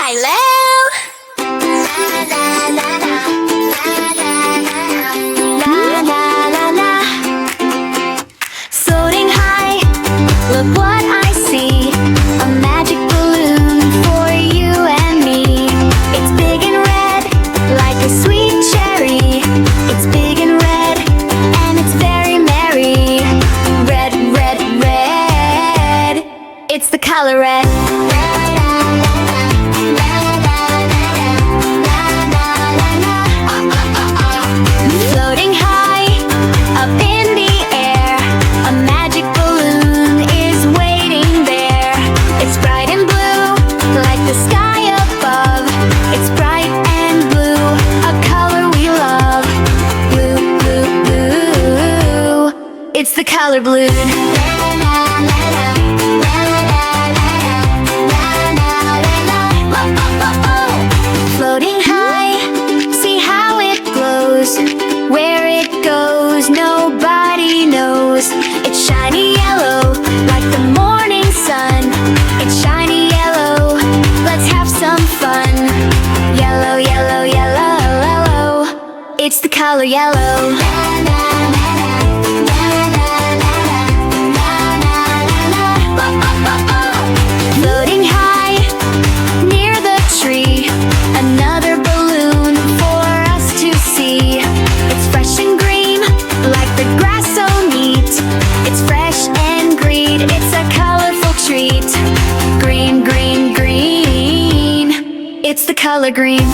Hello. Floating high, look what I see. A magic balloon for you and me. It's big and red, like a sweet cherry. It's big and red, and it's very merry. Red, red, red. It's the color red. Floating high, up in the air. A magic balloon is waiting there. It's bright and blue, like the sky above. It's bright and blue, a color we love. Blue, blue, blue. It's the color blue. Floating high, see how it glows. Where it goes, nobody knows. It's shiny yellow, like the morning sun. It's shiny yellow, let's have some fun. Yellow, yellow, yellow, yellow. It's the color yellow. Floating high, near the tree. Another balloon for us to see. It's fresh and green, like the grass so neat. It's fresh and green, it's a colorful treat. Green, green, green. It's the color green.